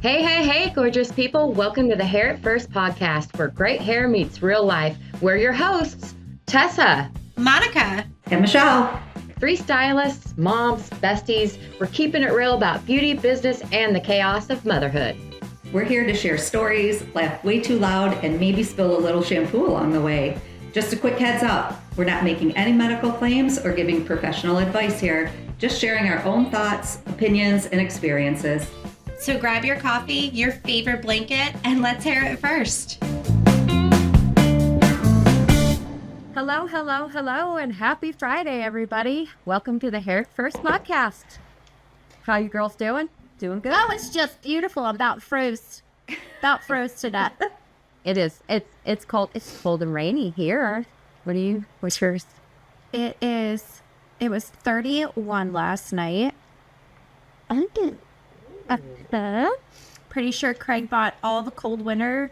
Hey, hey, hey, gorgeous people. Welcome to the Hair It First podcast, where great hair meets real life. We're your hosts, Tessa, Monica, and Michelle. Three stylists, moms, besties. We're keeping it real about beauty, business, and the chaos of motherhood. We're here to share stories, laugh way too loud, and maybe spill a little shampoo along the way. Just a quick heads up, we're not making any medical claims or giving professional advice here, just sharing our own thoughts, opinions, and experiences. So grab your coffee, your favorite blanket, and let's hair it first. Hello, hello, hello, and happy Friday, everybody. Welcome to the Hair It First podcast. How you girls doing? Doing good? Oh, it's just beautiful. I'm about froze to death. It is. It's cold. It's cold and rainy here. What's yours? It was 31 last night. Pretty sure Craig bought all the cold winter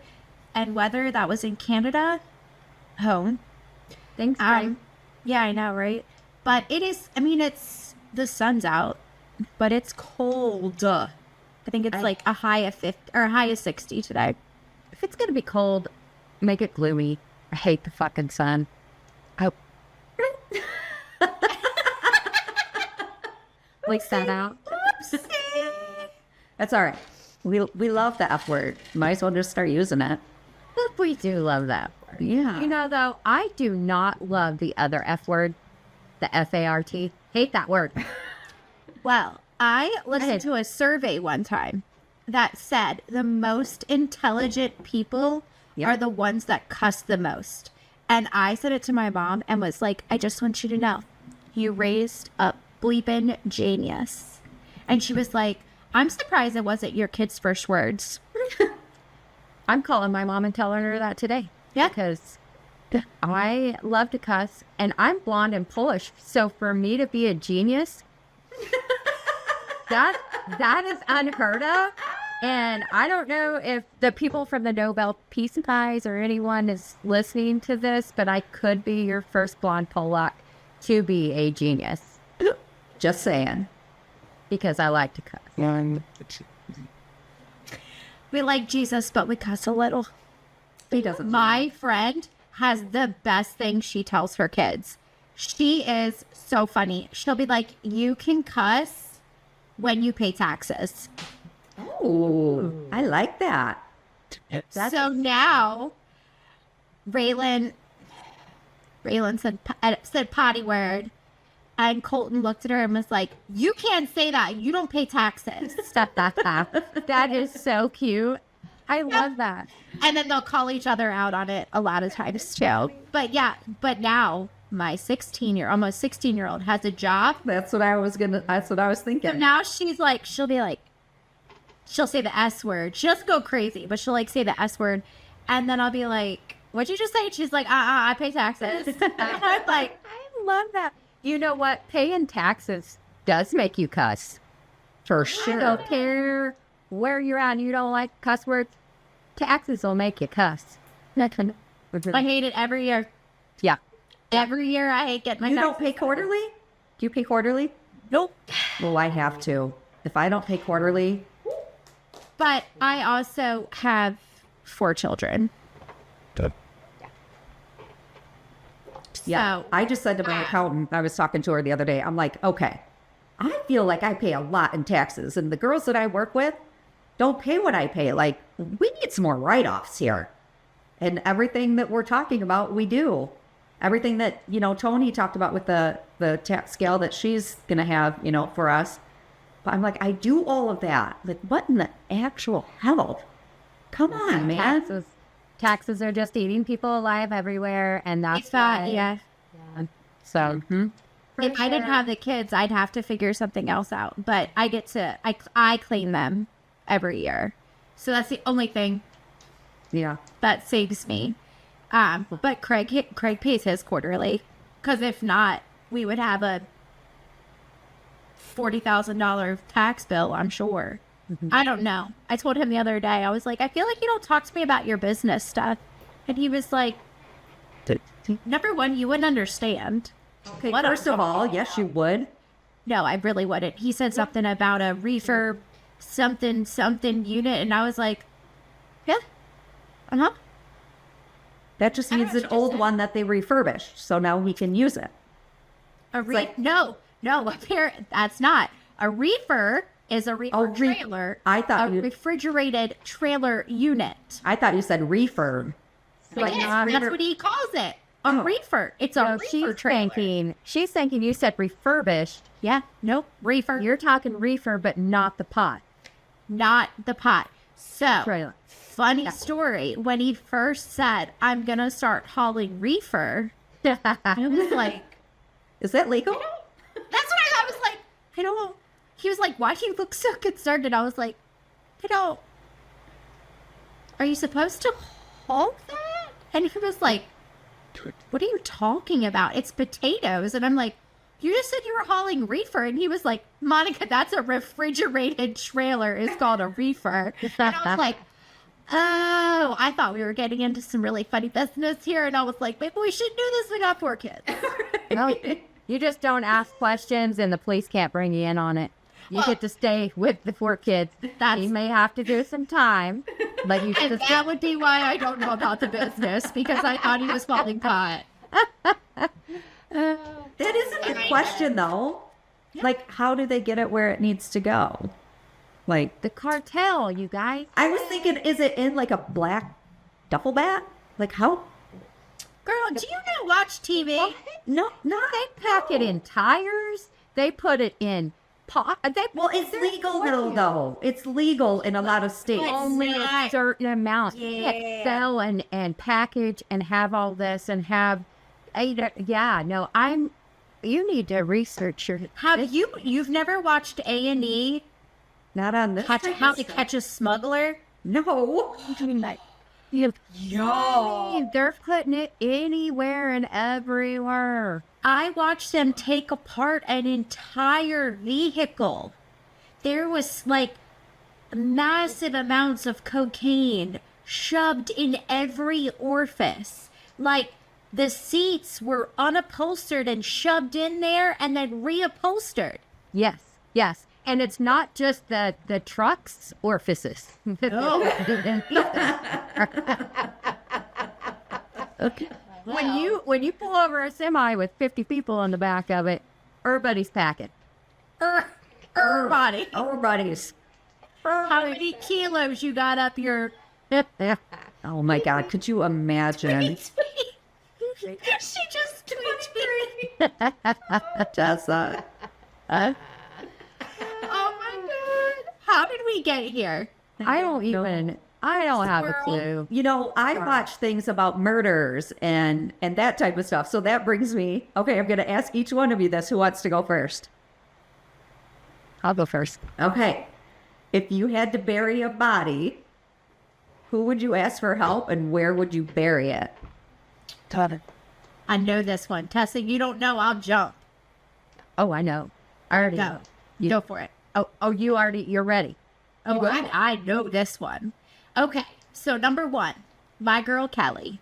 and weather that was in Canada home. Thanks, Craig. Yeah, I know, right? But it's the sun's out, but it's cold. I think it's like a high of 50 or a high of 60 today. If it's gonna be cold, make it gloomy. I hate the fucking sun. Oh. Leak that out. That's all right. We love the F word. Might as well just start using it. We do love that word. Yeah. You know, though, I do not love the other F word, the F-A-R-T. Hate that word. Well, I listened to a survey one time that said the most intelligent people are the ones that cuss the most. And I said it to my mom and was like, I just want you to know, you raised a bleeping genius. And she was like, I'm surprised it wasn't your kid's first words. I'm calling my mom and telling her that today. Yeah. Because I love to cuss, and I'm blonde and Polish. So for me to be a genius, that is unheard of. And I don't know if the people from the Nobel Peace Prize or anyone is listening to this, but I could be your first blonde Polak to be a genius. Just saying. Because I like to cuss. We like Jesus, but we cuss a little. He doesn't. My friend has the best thing she tells her kids. She is so funny. She'll be like, you can cuss when you pay taxes. Oh, I like that. So now, Raylan said potty word, and Colton looked at her and was like, you can't say that. You don't pay taxes. That is so cute. I love that. And then they'll call each other out on it a lot of times too. But now my almost 16-year-old has a job. That's what I was thinking. So now she's like, she'll say the S word. She'll just go crazy, but she'll like say the S word. And then I'll be like, what'd you just say? She's like, I pay taxes. And I'm like, I love that. You know what? Paying taxes does make you cuss. For sure. I don't care where you're at and you don't like cuss words. Taxes will make you cuss. I hate it every year. Yeah. Every year I hate getting my You taxes. don't pay quarterly? Do you pay quarterly? Nope. Well, I have to. If I don't pay quarterly. But I also have 4 children. Yeah, So, I just said to my accountant, I was talking to her the other day, I'm like, okay, I feel like I pay a lot in taxes, and the girls that I work with don't pay what I pay. Like, we need some more write-offs here. And everything that we're talking about, we do. Everything that, Tony talked about with the tax scale that she's going to have, for us. But I'm like, I do all of that. Like, what in the actual hell? Come on, man. Taxes are just eating people alive everywhere, and that's why. Yeah. So, If I didn't have the kids, I'd have to figure something else out. But I claim them every year. So that's the only thing that saves me. But Craig pays his quarterly. Because if not, we would have a $40,000 tax bill, I'm sure. I don't know. I told him the other day, I was like, I feel like you don't talk to me about your business stuff. And he was like, number one, you wouldn't understand. Okay, first of all, yes, you would. No, I really wouldn't. He said something about a reefer something unit, and I was like, yeah, That just means an old one that they refurbished, so now we can use it. No, that's not a reefer. Is a reefer trailer. I thought a refrigerated trailer unit. I thought you said reefer. That's what he calls it. A reefer. It's a reefer trailer. She's thinking you said refurbished. Yeah, nope, reefer. You're talking reefer, but not the pot. Not the pot. So, Trailer. funny story. When he first said, I'm going to start hauling reefer, I was like, Is that legal? that's what I was like, I don't. He was like, why do you look so concerned? And I was like, I don't. Are you supposed to haul that? And he was like, what are you talking about? It's potatoes. And I'm like, you just said you were hauling reefer. And he was like, Monica, that's a refrigerated trailer. It's called a reefer. And I was like, oh, I thought we were getting into some really funny business here. And I was like, maybe we should do this. We got 4 kids. No, you just don't questions and the police can't bring you in on it. You get to stay with the 4 kids. You may have to do some time, but you And that would be why I don't know about the business, because I thought he was falling pot. That is a good question, though. Like, how do they get it where it needs to go? Like, the cartel, you guys. I was thinking, is it in like a black duffel bag? Like, how? Girl, do you not watch TV? No, They pack it in tires. They put it in pot. Well, it's legal though. It's legal in a lot of states. Only a certain amount. You can't sell and package and have all this and have. You need to research your. You've never watched A&E? Not on this. How to Catch a Smuggler? No. They're putting it anywhere and everywhere. I watched them take apart an entire vehicle. There was like massive amounts of cocaine shoved in every orifice. Like the seats were unupholstered and shoved in there and then reupholstered. Yes. And it's not just the truck's orifices. Okay. When you pull over a semi with 50 people on the back of it, everybody's packing. Everybody. Everybody's. How many kilos you got up your... Oh my God! Could you imagine? She just tweeted me. Tessa. Oh my God. How did we get here? I don't have a clue. You know, I watch things about murders and that type of stuff. So that brings me. Okay, I'm going to ask each one of you this. Who wants to go first? I'll go first. Okay. If you had to bury a body, who would you ask for help and where would you bury it? I know this one. Tessa, you don't know, I'll jump. Oh, I know. I already Go. know. Go for it. You're ready. Oh, I know this one. Okay, so number 1, my girl Kelly.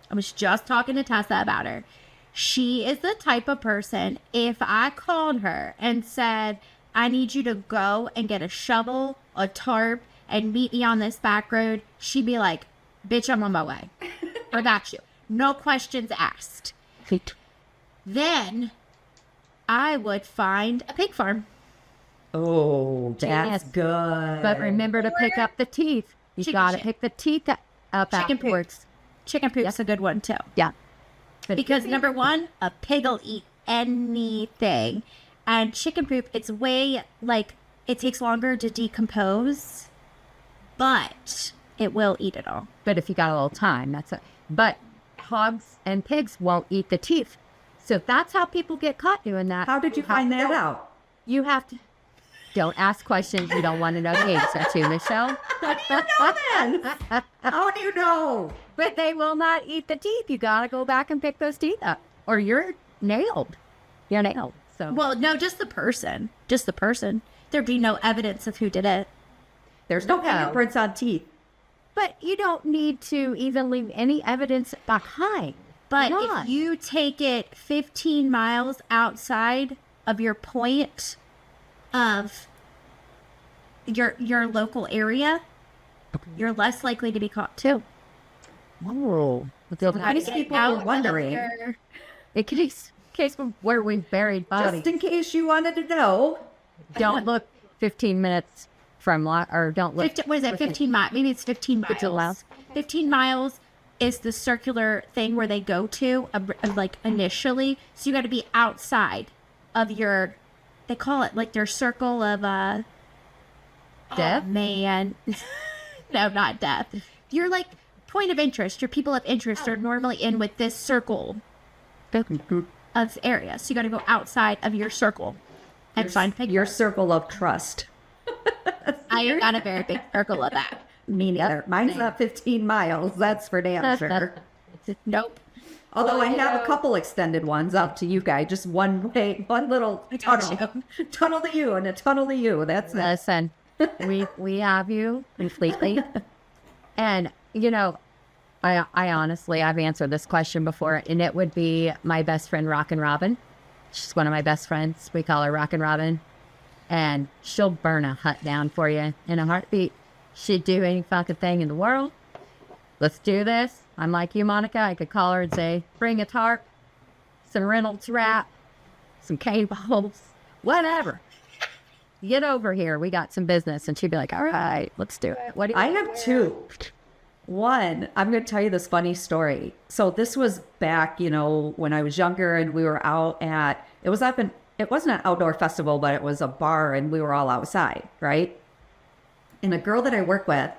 I was just talking to Tessa about her. She is the type of person, if I called her and said, I need you to go and get a shovel, a tarp, and meet me on this back road, she'd be like, bitch, I'm on my way. I got you. No questions asked. Then I would find a pig farm. Oh, that's good. But remember to pick up the teeth. You Chicken got to shit. pick the teeth up Chicken poop. afterwards. Chicken poop's a good one too. Yeah. Because number 1, a pig will eat anything. And chicken poop, it's way, like, it takes longer to decompose, but it will eat it all. But if you got a little time, but hogs and pigs won't eat the teeth. So that's how people get caught doing that. How did you find that out? You have to. Don't ask questions you don't want to know the answer to, Michelle. How do you know? But they will not eat the teeth. You got to go back and pick those teeth up, or you're nailed. You're nailed. So Well, no, just the person. Just the person. There'd be no evidence of who did it. There's no fingerprints on teeth. But you don't need to even leave any evidence behind. But Why? if you take it 15 miles outside of your point of your local area, you're less likely to be caught too. Oh, these people out were of wondering. In case of where we've buried bodies. Just in case you wanted to know. Don't look 15 minutes from or don't look. 15, what is it? 15 miles. Maybe it's 15 miles. 15 miles. 15 miles is the circular thing where they go to, like initially. So you got to be outside of your. They call it like their circle of Death? Oh, man, no, not death. You're like point of interest. Your people of interest are normally in with this circle of area. So you got to go outside of your circle and find pictures. Your circle of trust. I got a very big circle of that. Me neither. Mine's not 15 miles. That's for damn sure. Nope. Although I have a couple extended ones up to you guys. Just one little tunnel to you and a tunnel to you. That's it. Listen, we have you completely. And, you know, I honestly, I've answered this question before, and it would be my best friend, Rockin' Robin. She's one of my best friends. We call her Rockin' Robin. And she'll burn a hut down for you in a heartbeat. She'd do any fucking thing in the world. Let's do this. I'm like you, Monica. I could call her and say, bring a tarp, some Reynolds wrap, some cables, whatever. Get over here. We got some business. And she'd be like, all right, let's do it. What do you I have two. One, I'm going to tell you this funny story. So this was back, you know, when I was younger and we were out at, it wasn't an outdoor festival, but it was a bar and we were all outside, right? And a girl that I work with,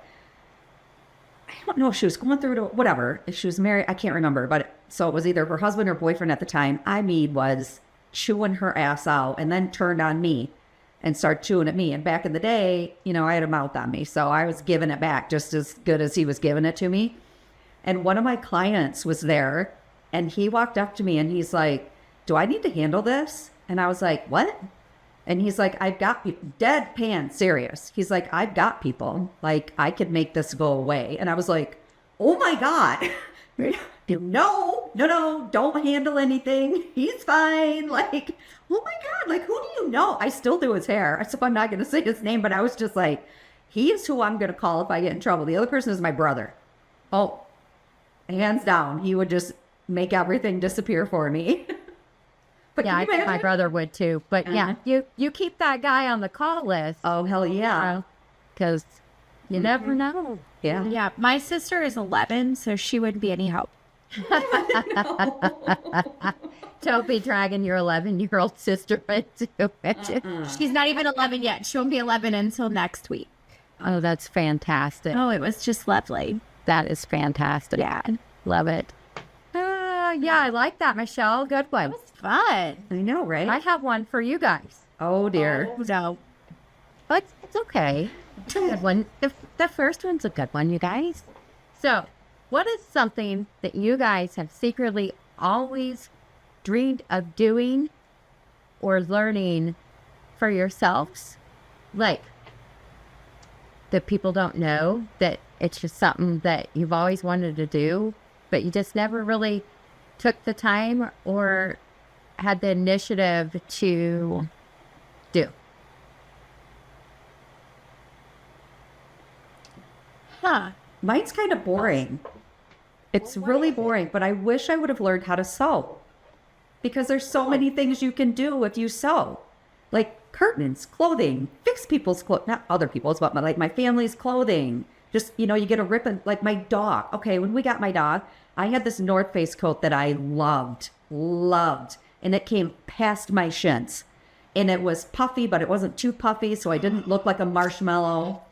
I don't know if she was going through it, whatever. If she was married, I can't remember. But so it was either her husband or boyfriend at the time. I mean, was chewing her ass out and then turned on me and started chewing at me. And back in the day, you know, I had a mouth on me. So I was giving it back just as good as he was giving it to me. And one of my clients was there and he walked up to me and he's like, do I need to handle this? And I was like, what? And he's like, I've got people, deadpan serious. He's like, I've got people. Like, I could make this go away. And I was like, oh my God. No, don't handle anything. He's fine. Like, oh my God, like, who do you know? I still do his hair. So I'm not going to say his name, but I was just like, he is who I'm going to call if I get in trouble. The other person is my brother. Oh, hands down. He would just make everything disappear for me. But yeah, I think my brother would too. But yeah, you keep that guy on the call list. Oh, hell yeah. Because you never know. Yeah. Yeah, my sister is 11, so she wouldn't be any help. Don't be dragging your 11-year-old sister into it. She's not even 11 yet. She won't be 11 until next week. Oh, that's fantastic. Oh, it was just lovely. That is fantastic. Yeah. Love it. Yeah, I like that, Michelle. Good one. Fun. I know, right? I have one for you guys. Oh, dear. Oh, no. But it's okay. It's a good one. The first one's a good one, you guys. So, what is something that you guys have secretly always dreamed of doing or learning for yourselves? Like, that people don't know, that it's just something that you've always wanted to do, but you just never really took the time or had the initiative to do. Huh. Mine's kind of boring. It's really boring, but I wish I would have learned how to sew. Because there's so many things you can do if you sew. Like curtains, clothing, fix people's clothes, not other people's, but like my family's clothing. Just, you know, you get a ribbon, like my dog. Okay, when we got my dog, I had this North Face coat that I loved. And it came past my shins. And it was puffy, but it wasn't too puffy, so I didn't look like a marshmallow.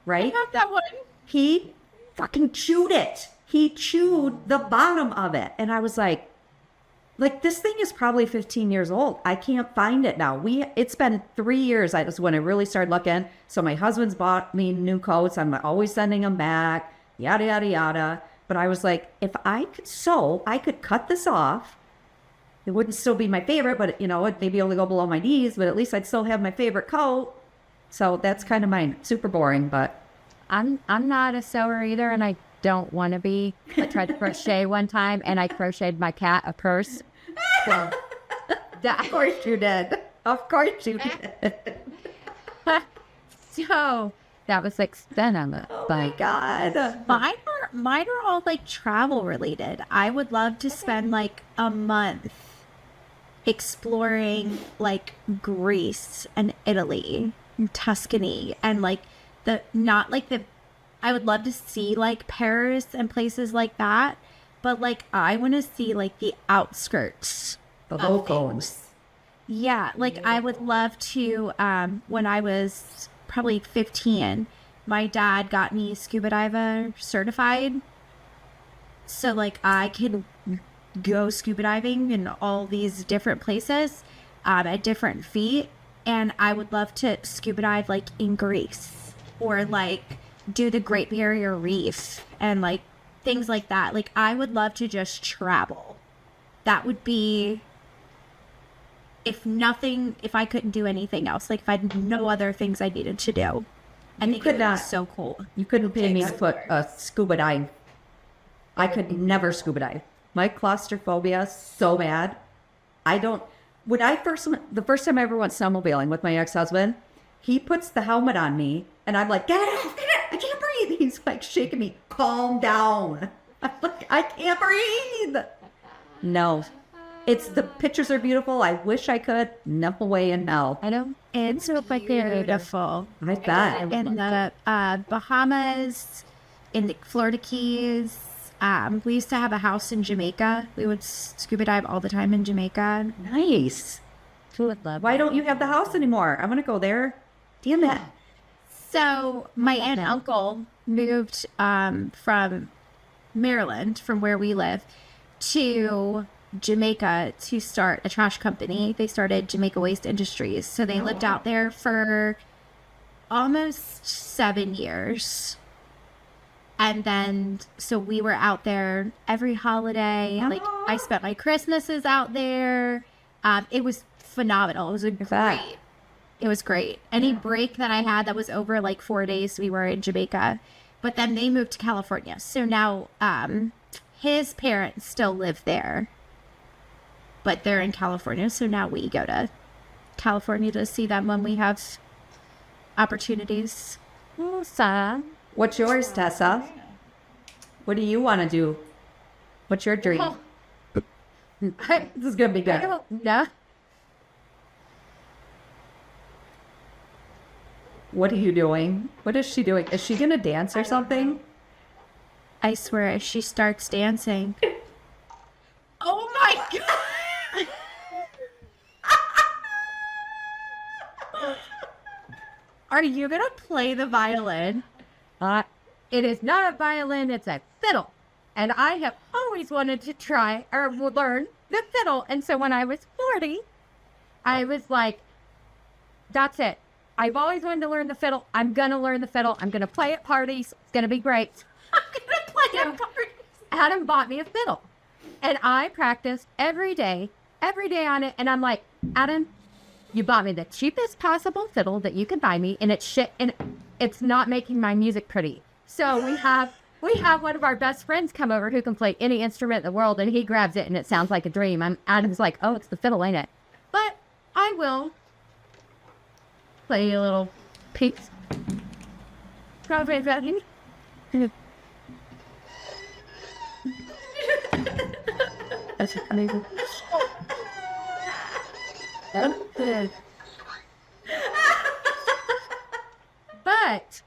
Right? I have that one. He fucking chewed it. He chewed the bottom of it. And I was like, this thing is probably 15 years old. I can't find it now. It's been 3 years. That's when I really started looking. So my husband's bought me new coats. I'm always sending them back, yada, yada, yada. But I was like, if I could sew, I could cut this off. It wouldn't still be my favorite, but, you know, it'd maybe only go below my knees, but at least I'd still have my favorite coat. So that's kind of mine. Super boring, but. I'm not a sewer either, and I don't want to be. I tried to crochet one time, and I crocheted my cat a purse. So, Of course you did. Of course you did. So that was the extent of it. Oh my God. Mine are all like travel related. I would love to spend like a month exploring like Greece and Italy and Tuscany and like I would love to see like Paris and places like that, but like I want to see like the outskirts. The locals. Yeah, like I would love to when I was probably 15, my dad got me scuba diver certified. So like I can go scuba diving in all these different places at different feet, and I would love to scuba dive like in Greece or like do the Great Barrier Reef and like things like that. Like I would love to just travel. That would be, if I couldn't do anything else, like if I had no other things I needed to do. I think it would be so cool. You couldn't pay me to put a scuba dive. I could never scuba dive. My claustrophobia is so bad. The first time I ever went snowmobiling with my ex-husband, he puts the helmet on me and I'm like, get it off, I can't breathe. He's like shaking me, calm down. I'm like, I can't breathe. No. The pictures are beautiful. I wish I could. No way in hell. I know. It's so beautiful. I bet. In the Bahamas, in the Florida Keys. We used to have a house in Jamaica. We would scuba dive all the time in Jamaica. Nice. Why don't you have the house anymore? I want to go there. Damn it. So my aunt and uncle moved from Maryland, from where we live, to Jamaica to start a trash company. They started Jamaica Waste Industries. So they lived out there for almost 7 years. And then, so we were out there every holiday. Like I spent my Christmases out there. It was phenomenal. It was great. Any break that I had that was over like 4 days, we were in Jamaica. But then they moved to California. So now his parents still live there, but they're in California. So now we go to California to see them when we have opportunities. Awesome. What's yours, Tessa? What do you want to do? What's your dream? This is going to be good. No. What are you doing? What is she doing? Is she going to dance or something? I swear, she starts dancing. Oh my God! Are you going to play the violin? It is not a violin, it's a fiddle. And I have always wanted to try or learn the fiddle. And so when I was 40, I was like, that's it. I've always wanted to learn the fiddle. I'm going to learn the fiddle. I'm going to play at parties. It's going to be great. I'm going to play at parties. Adam bought me a fiddle. And I practiced every day on it. And I'm like, Adam, you bought me the cheapest possible fiddle that you could buy me. And it's shit. And it's not making my music pretty. So we have one of our best friends come over who can play any instrument in the world, and he grabs it and it sounds like a dream. Adam's like, oh, it's the fiddle, ain't it? But I will play a little piece. Probably about him. That's amazing. But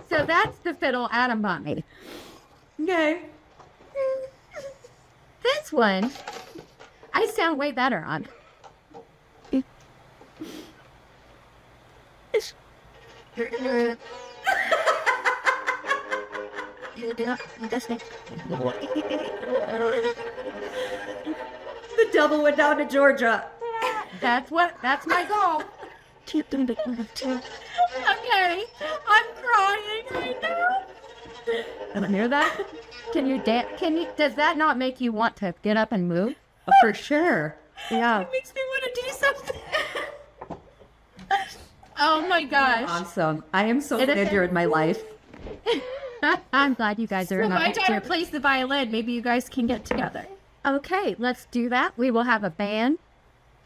so that's the fiddle Adam bought me. Okay. This one, I sound way better on. The devil went down to Georgia. That's my goal. Okay, I'm crying. I know. Hear that? Can you dance? Does that not make you want to get up and move? Oh, for sure. Yeah. It makes me want to do something. Oh my gosh. Awesome. I am so glad you're in my life. I'm glad you guys are So in my my daughter plays the violin. Maybe you guys can get together. Okay, let's do that. We will have a band.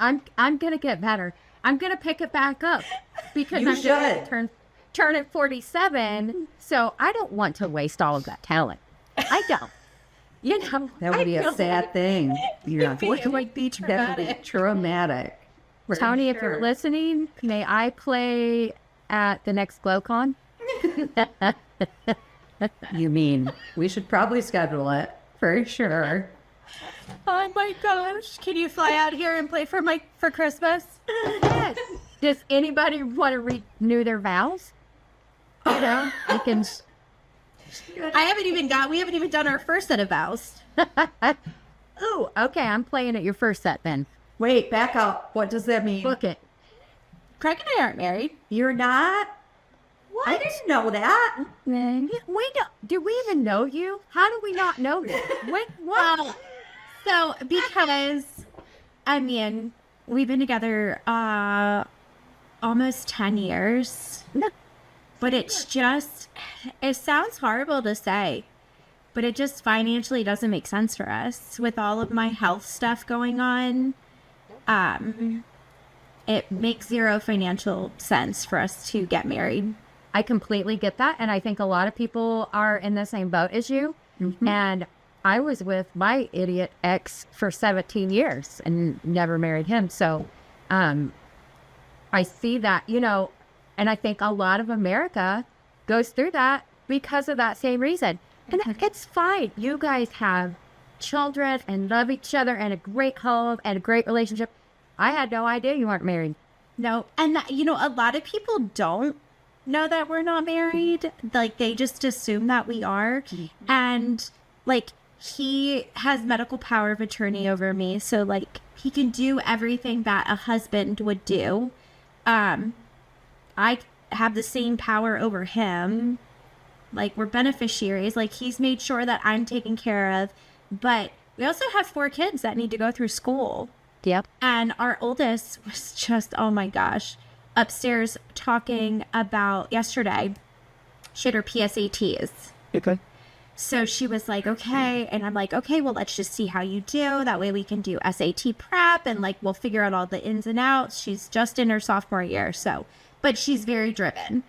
I'm gonna get better. I'm gonna pick it back up because You I'm gonna should. turn. turning 47, so I don't want to waste all of that talent. I don't. You know, That would be a sad thing. Yeah. It might be That would be traumatic. For Tony, if sure. you're listening, may I play at the next GlowCon? You mean we should probably schedule it for sure. Oh my gosh. Can you fly out here and play for Christmas? Yes. Does anybody want to renew their vows? You know, I can. We haven't even done our first set of vows. Oh, okay. I'm playing at your first set then. Wait, back up. What does that mean? Book it. Craig and I aren't married. You're not? What? I didn't know that. Do we even know you? How do we not know this? Wait, what? So because I mean, we've been together almost 10 years. But it sounds horrible to say, but it just financially doesn't make sense for us with all of my health stuff going on. It makes zero financial sense for us to get married. I completely get that. And I think a lot of people are in the same boat as you. Mm-hmm. And I was with my idiot ex for 17 years and never married him. So I see that, you know, and I think a lot of America goes through that because of that same reason. And it's fine. You guys have children and love each other and a great home and a great relationship. I had no idea you weren't married. No. And, you know, a lot of people don't know that we're not married. Like, they just assume that we are. And, like, he has medical power of attorney over me. So, like, he can do everything that a husband would do. I have the same power over him. Like, we're beneficiaries. Like, he's made sure that I'm taken care of. But we also have 4 kids that need to go through school. Yep. And our oldest was just, oh my gosh, upstairs talking about yesterday. She had her PSATs. Okay. So she was like, okay. And I'm like, okay, well, let's just see how you do. That way we can do SAT prep and, like, we'll figure out all the ins and outs. She's just in her sophomore year. So, but she's very driven.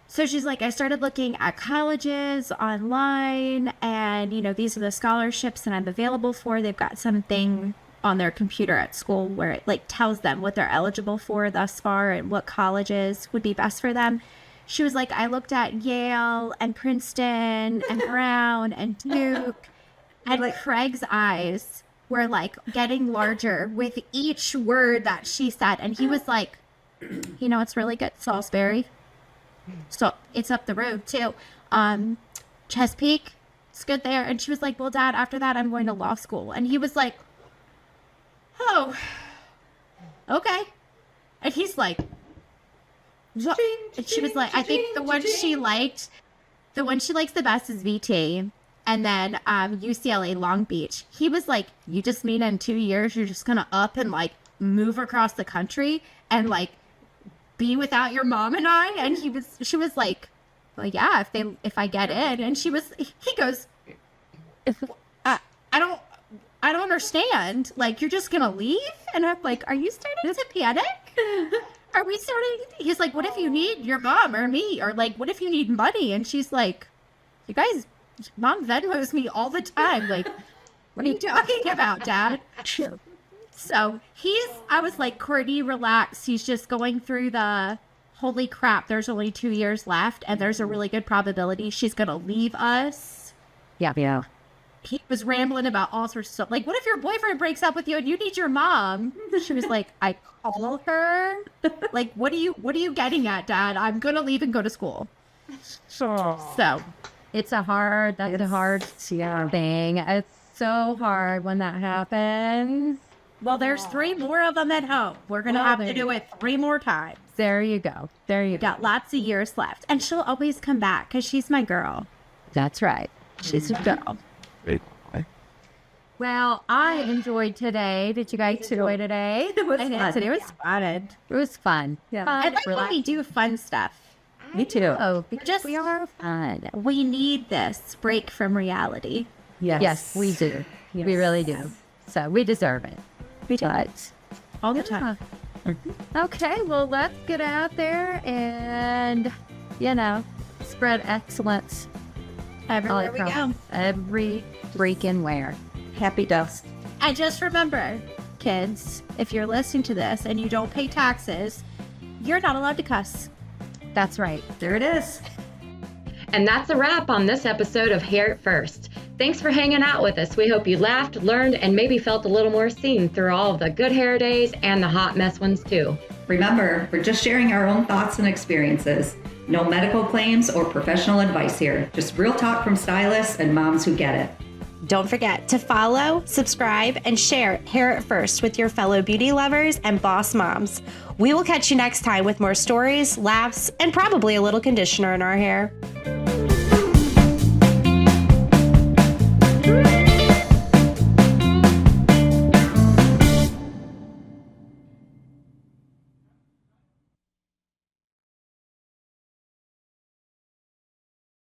So she's like, I started looking at colleges online and, you know, these are the scholarships that I'm available for. They've got something on their computer at school where it, like, tells them what they're eligible for thus far and what colleges would be best for them. She was like, I looked at Yale and Princeton and Brown and Duke, and, like, Craig's eyes were, like, getting larger with each word that she said. And he was like, you know, it's really good. Salisbury. So it's up the road too. Chesapeake, it's good there. And she was like, well, Dad, after that, I'm going to law school. And he was like, oh, okay. And he's like, and she was like, I think the one she likes the best is VT. And then UCLA Long Beach. He was like, you just mean in 2 years, you're just going to up and, like, move across the country and, like, be without your mom and I? And she was like, well, yeah, if I get in. And he goes, I don't understand. Like, you're just gonna leave? And I'm like, are you starting to panic? Are we starting? He's like, what if you need your mom or me? Or, like, what if you need money? And she's like, you guys, Mom Venmos me all the time. Like, what are you talking about, Dad? So I was like, Courtney, relax. He's just going through the, holy crap, there's only 2 years left and there's a really good probability she's going to leave us. Yeah. He was rambling about all sorts of stuff. Like, what if your boyfriend breaks up with you and you need your mom? She was like, I call her. Like, what are you getting at, Dad? I'm going to leave and go to school. So It's a hard thing. It's so hard when that happens. well, there's 3 more of them at home. We're going to have to do it 3 more times. There you go. Got lots of years left. And she'll always come back because she's my girl. That's right. She's a girl. Wait. Well, I enjoyed today. Did you guys enjoy today? It was I did. fun. Today was fun. It was fun. Yeah. I like when we do fun stuff. Me too. Oh, because Just- we are fun. We need this break from reality. Yes. We do. Yes. We really do. So we deserve it. We do. But All the time. okay, well, let's get out there and spread excellence Everywhere we go. every freaking where. Happy dust. And just remember, kids, if you're listening to this and you don't pay taxes, you're not allowed to cuss. That's right. There it is. And that's a wrap on this episode of Hair It First. Thanks for hanging out with us. We hope you laughed, learned, and maybe felt a little more seen through all of the good hair days and the hot mess ones too. Remember, we're just sharing our own thoughts and experiences. No medical claims or professional advice here. Just real talk from stylists and moms who get it. Don't forget to follow, subscribe, and share Hair It First with your fellow beauty lovers and boss moms. We will catch you next time with more stories, laughs, and probably a little conditioner in our hair.